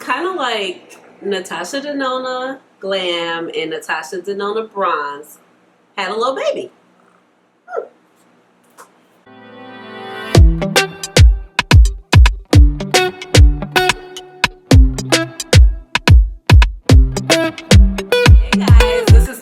kind of like Natasha Denona Glam and Natasha Denona Bronze had a little baby.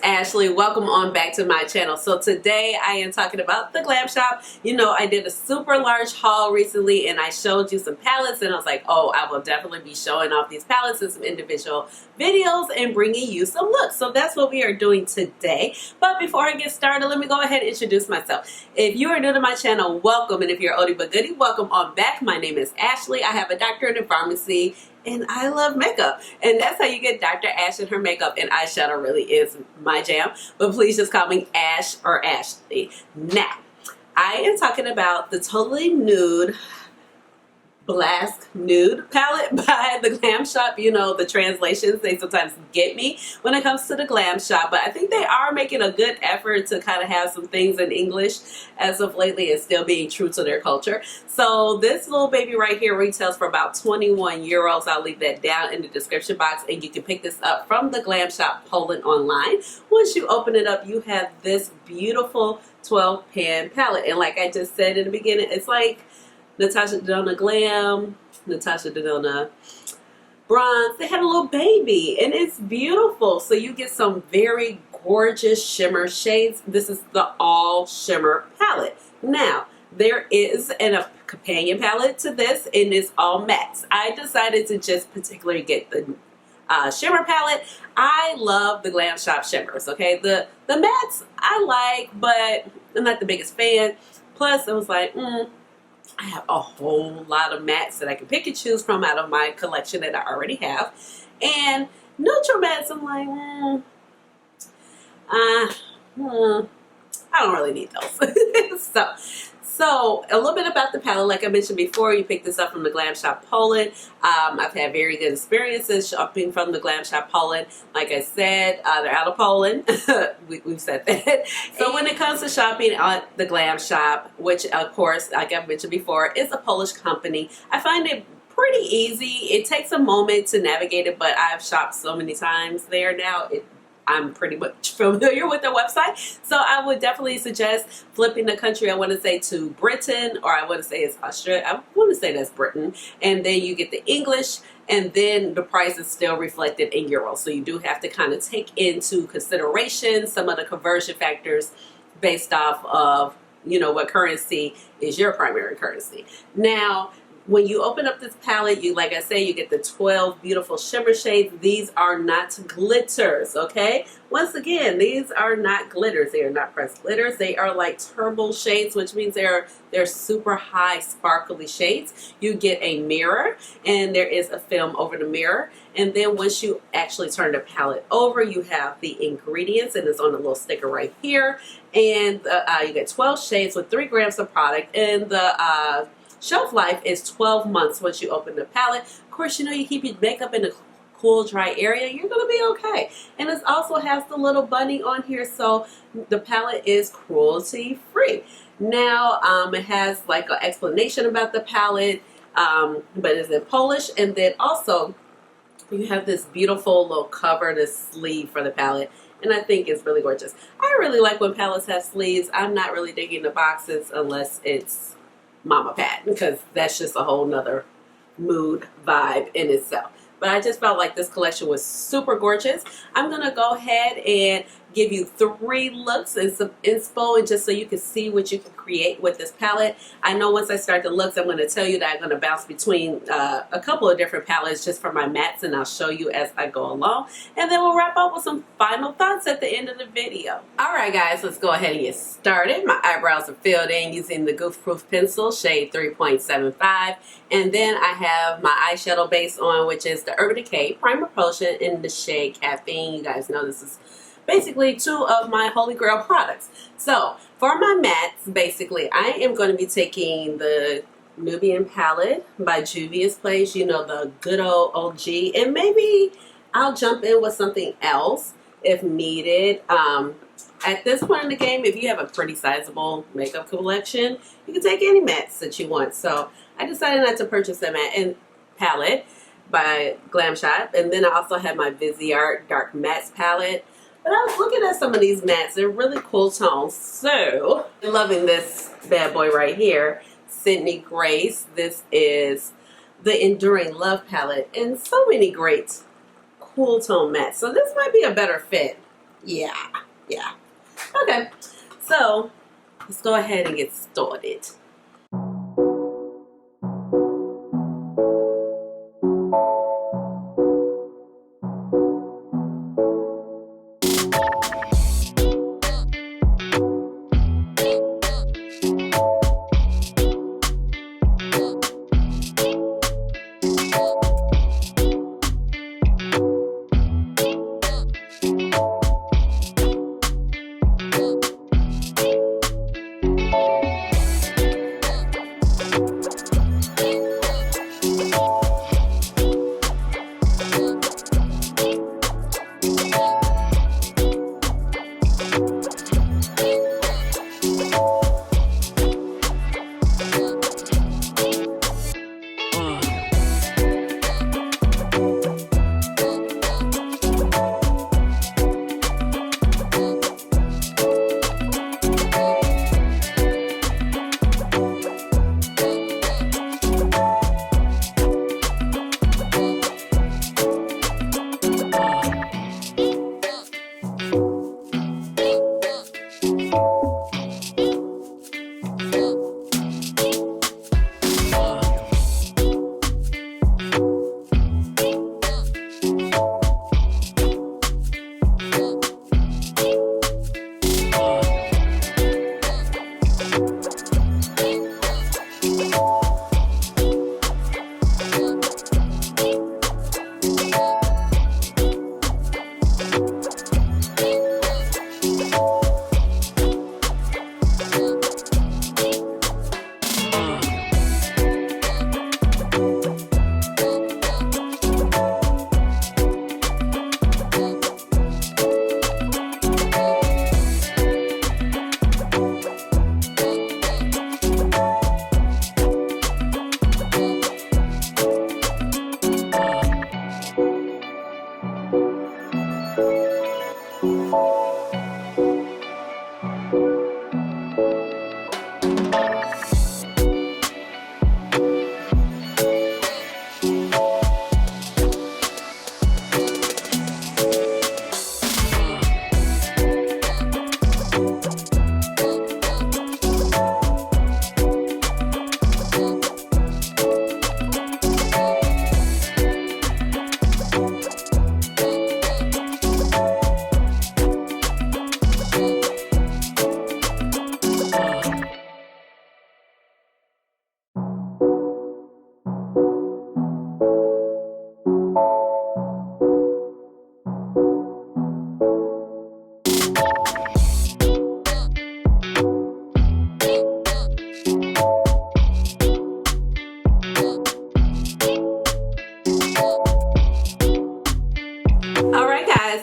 Ashley, welcome on back to my channel. So today I am talking about the Glam Shop. You know, I did a super large haul recently and I showed you some palettes and I was like, oh, I will definitely be showing off these palettes in some individual videos and bringing you some looks. So that's what we are doing today. But before I get started, let me go ahead and introduce myself. If you are new to my channel, welcome. And if you're oldie but goodie, welcome on back. My name is Ashley. I have a doctorate in pharmacy and I love makeup. And that's how you get Dr. Ash and her makeup. And eyeshadow really is my jam. But please just call me Ash or Ashley. Now, I am talking about the Totally Nude Blask Nude palette by the Glam Shop. You know, the translations, they sometimes get me when it comes to the Glam Shop, but I think they are making a good effort to kind of have some things in English as of lately and still being true to their culture. So this little baby right here retails for about 21 euros. I'll leave that down in the description box and you can pick this up from the Glam Shop Poland online. Once you open it up, you have this beautiful 12 pan palette. And like I just said in the beginning, it's like Natasha Denona Glam, Natasha Denona Bronze. They had a little baby and it's beautiful. So you get some very gorgeous shimmer shades. This is the all shimmer palette. Now, there is a companion palette to this and it's all mattes. I decided to just particularly get the shimmer palette. I love the Glam Shop shimmers, okay? The mattes I like, but I'm not the biggest fan. Plus, I was like, I have a whole lot of mattes that I can pick and choose from out of my collection that I already have. And neutral mattes, I'm like, I don't really need those. So a little bit about the palette. Like I mentioned before, you pick this up from the Glam Shop Poland. I've had very good experiences shopping from the Glam Shop Poland. Like I said, they're out of Poland. We've said that. So when it comes to shopping at the Glam Shop, which of course, like I've mentioned before, is a Polish company, I find it pretty easy. It takes a moment to navigate it, but I've shopped so many times there now. I'm pretty much familiar with their website. So I would definitely suggest flipping the country. I want to say to Britain, or I want to say it's Australia. I want to say that's Britain. And then you get the English, and then the price is still reflected in euros. So you do have to kind of take into consideration some of the conversion factors based off of, you know, what currency is your primary currency. Now, when you open up this palette, you, like I say, you get the 12 beautiful shimmer shades. These are not glitters, okay? Once again, these are not glitters. They are not pressed glitters. They are like turbo shades, which means they're super high sparkly shades. You get a mirror, and there is a film over the mirror. And then once you actually turn the palette over, you have the ingredients, and it's on a little sticker right here. And you get 12 shades with 3 grams of product, and the shelf life is 12 months once you open the palette. Of course, you know, you keep your makeup in a cool, dry area, you're going to be okay. And it also has the little bunny on here, so the palette is cruelty free. Now, it has like an explanation about the palette, but it's in Polish. And then also, you have this beautiful little cover, this sleeve for the palette. And I think it's really gorgeous. I really like when palettes have sleeves. I'm not really digging the boxes unless it's Mama Pat, because that's just a whole nother mood vibe in itself. But I just felt like this collection was super gorgeous. I'm going to go ahead and give you 3 looks and some inspo, and just so you can see what you can create with this palette. I know once I start the looks, I'm going to tell you that I'm going to bounce between a couple of different palettes just for my mattes, and I'll show you as I go along. And then we'll wrap up with some final thoughts at the end of the video. Alright guys, let's go ahead and get started. My eyebrows are filled in using the Goof Proof Pencil, shade 3.75. And then I have my eyeshadow base on, which is the Urban Decay Primer Potion in the shade Caffeine. You guys know this is basically 2 of my holy grail products. So for my mattes, basically I am going to be taking the Nubian palette by Juvia's Place, you know, the good old OG, and maybe I'll jump in with something else if needed. At this point in the game, if you have a pretty sizable makeup collection, you can take any mattes that you want. So I decided not to purchase a matte and palette, by Glam Shop. And then I also have my Viseart Dark Mattes palette. But I was looking at some of these mattes. They're really cool tones. So, I'm loving this bad boy right here. Sydney Grace. This is the Enduring Love palette. And so many great cool tone mattes. So this might be a better fit. Yeah. Okay. So, let's go ahead and get started.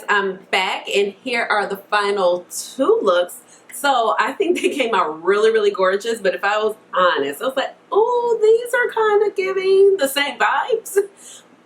I'm back and here are the final two looks. So I think they came out really gorgeous, but if I was honest, I was like, oh, these are kind of giving the same vibes.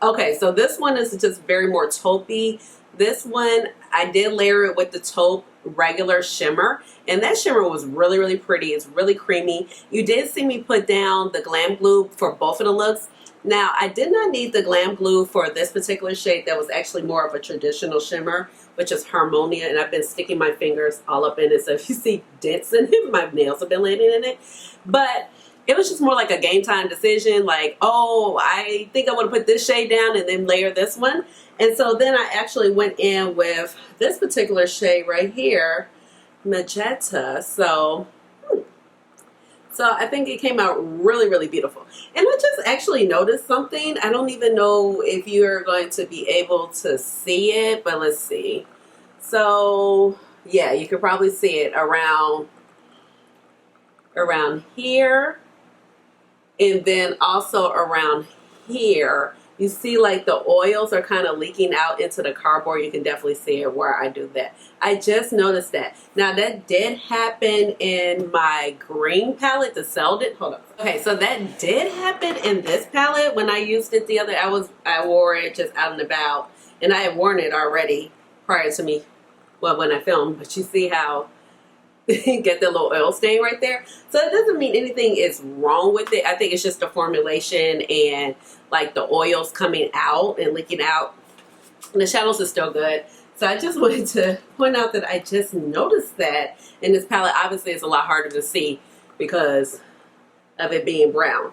Okay, so this one is just very more taupey. This one, I did layer it with the taupe regular shimmer, and that shimmer was really pretty. It's really creamy. You did see me put down the Glam glue for both of the looks. Now, I did not need the Glam glue for this particular shade. That was actually more of a traditional shimmer, which is Harmonia, and I've been sticking my fingers all up in it. So if you see dents in it, my nails have been landing in it. But it was just more like a game time decision, like, oh, I think I want to put this shade down and then layer this one. And so then I actually went in with this particular shade right here, Magenta. So I think it came out really beautiful. And I just actually noticed something. I don't even know if you're going to be able to see it, but let's see. So yeah, you could probably see it around here, and then also around here. You see like the oils are kind of leaking out into the cardboard. You can definitely see it where I do that. I just noticed that. Now that did happen in my green palette, the Seldon. Hold on. Okay, so that did happen in this palette when I used it the other. I wore it just out and about, and I had worn it already prior to me. Well, when I filmed, but you see how get the little oil stain right there. So it doesn't mean anything is wrong with it. I think it's just the formulation and like the oils coming out and leaking out. And the shadows are still good. So I just wanted to point out that I just noticed that in this palette. Obviously it's a lot harder to see because of it being brown.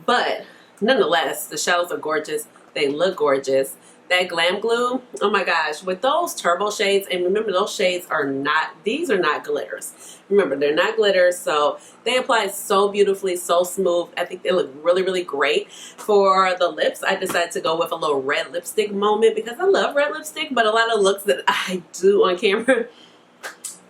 But nonetheless, the shadows are gorgeous. They look gorgeous. That Glam glue, oh my gosh, with those turbo shades, and remember those shades are not, these are not glitters. Remember, they're not glitters, so they apply so beautifully, so smooth. I think they look really, really great. For the lips, I decided to go with a little red lipstick moment because I love red lipstick, but a lot of looks that I do on camera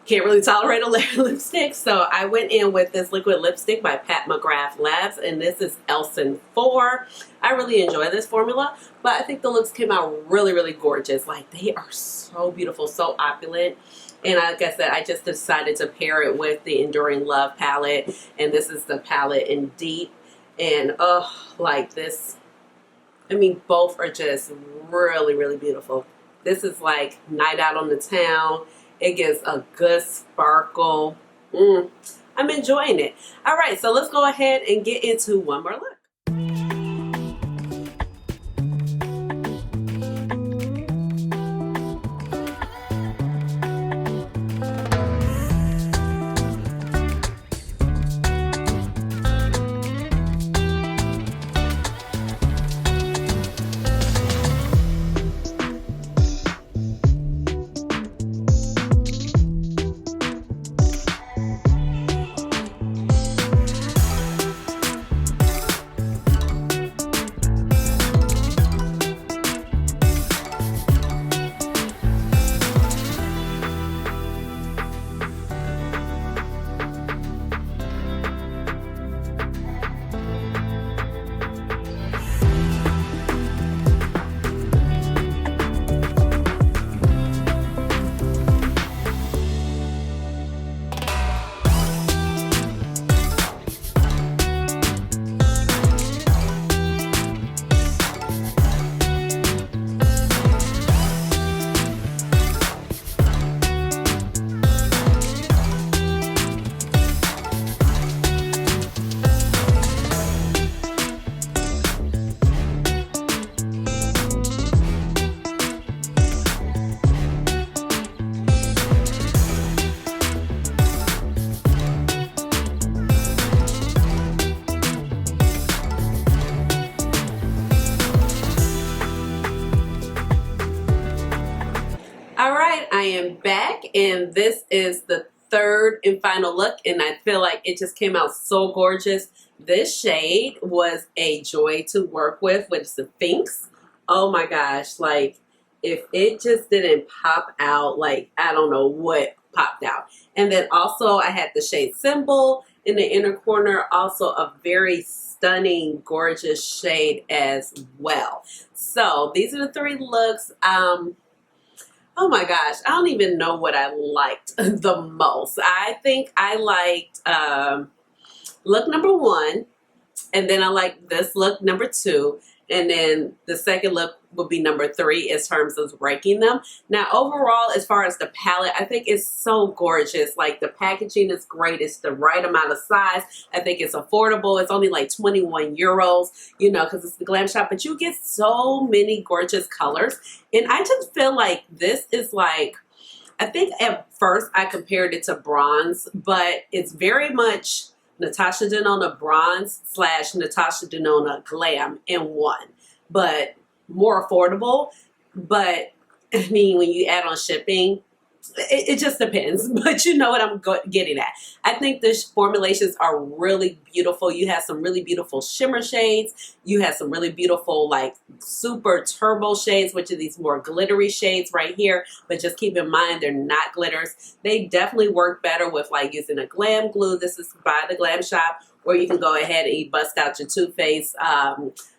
can't really tolerate a lipstick. So I went in with this liquid lipstick by McGrath Labs, and this is Elson 4. I really enjoy this formula, but I think the looks came out really, really gorgeous. Like, they are so beautiful, so opulent. And like I said, I just decided to pair it with the Enduring Love palette, and this is the palette in Deep. And like this, I mean, both are just really, really beautiful. This is like night out on the town. It gives a good sparkle. I'm enjoying it. All right, so let's go ahead and get into one more look. I am back, and this is the third and final look, and I feel like it just came out so gorgeous. This shade was a joy to work with the Sphinx. Oh my gosh, like if it just didn't pop out, like I don't know what popped out. And then also I had the shade Symbol in the inner corner, also a very stunning, gorgeous shade as well. So these are the three looks. Oh my gosh, I don't even know what I liked the most. I think I liked look number 1, and then I liked this look number 2, and then the second look would be number 3 in terms of ranking them. Now overall, as far as the palette, I think it's so gorgeous. Like the packaging is great. It's the right amount of size. I think it's affordable. It's only like 21 euros, you know, because it's the Glam shop, but you get so many gorgeous colors. And I just feel like this is like, I think at first I compared it to bronze, but it's very much Natasha Denona bronze / Natasha Denona glam in one, but more affordable. But I mean, when you add on shipping, it just depends, but you know what I'm getting at. I think the formulations are really beautiful. You have some really beautiful shimmer shades. You have some really beautiful like super turbo shades, which are these more glittery shades right here. But just keep in mind, they're not glitters. They definitely work better with like using a Glam glue. This is by the Glam shop, or you can go ahead and you bust out your Too Faced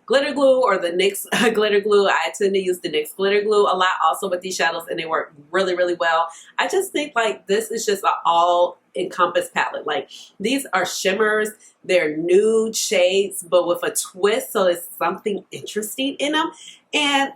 glitter glue or the NYX glitter glue. I tend to use the NYX glitter glue a lot also with these shadows, and they work really, really well. I just think like this is just an all encompass palette. Like these are shimmers, they're nude shades, but with a twist, so it's something interesting in them. And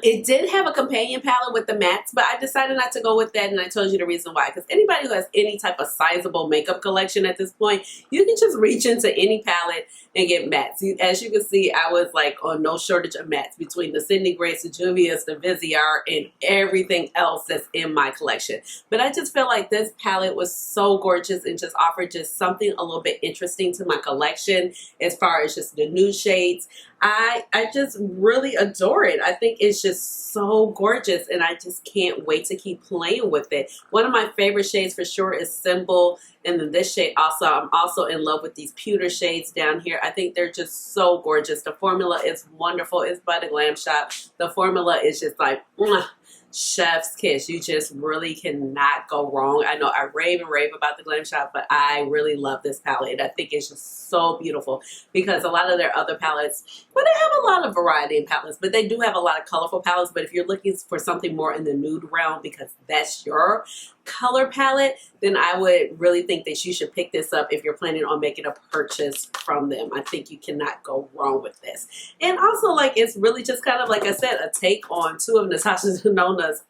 it did have a companion palette with the mattes, but I decided not to go with that, and I told you the reason why. Because anybody who has any type of sizable makeup collection at this point, you can just reach into any palette and get mattes. As you can see, I was like on no shortage of mattes between the Sydney Grace, the Juvia's, the Viseart, and everything else that's in my collection. But I just feel like this palette was so gorgeous and just offered just something a little bit interesting to my collection as far as just the nude shades. I just really adore it. I think it's just so gorgeous, and I just can't wait to keep playing with it. One of my favorite shades for sure is Symbol, and then this shade also. I'm also in love with these pewter shades down here. I think they're just so gorgeous. The formula is wonderful. It's by the Glam Shop. The formula is just like mwah, chef's kiss. You just really cannot go wrong. I know I rave and rave about the Glam Shop, but I really love this palette, and I think it's just so beautiful because a lot of their other palettes, well, they have a lot of variety in palettes, but they do have a lot of colorful palettes. But if you're looking for something more in the nude realm, because that's your color palette, then I would really think that you should pick this up if you're planning on making a purchase from them. I think you cannot go wrong with this. And also, like, it's really just kind of, like I said, a take on two of Natasha Denona's,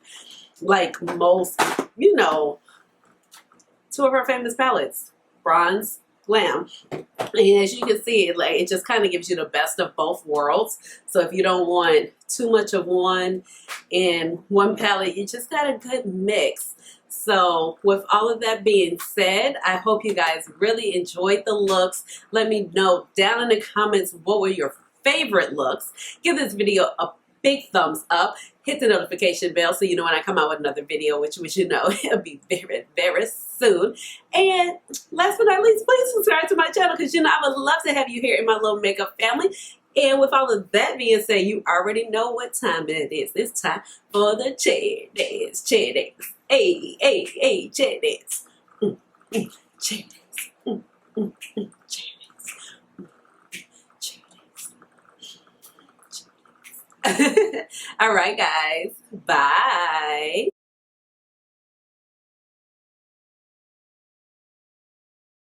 like, most, you know, two of her famous palettes, Bronze, Glam. And as you can see, like, it just kind of gives you the best of both worlds. So if you don't want too much of one in one palette, you just got a good mix. So with all of that being said, I hope you guys really enjoyed the looks. Let me know down in the comments what were your favorite looks. Give this video a big thumbs up. Hit the notification bell so you know when I come out with another video, which you know it'll be very, very soon. And last but not least, please subscribe to my channel because you know I would love to have you here in my little makeup family. And with all of that being said, you already know what time it is. It's time for the chair dance. Chair dance. Hey, hey, hey, chair dance. Chair dance. Chair dance. Chair dance. All right, guys. Bye.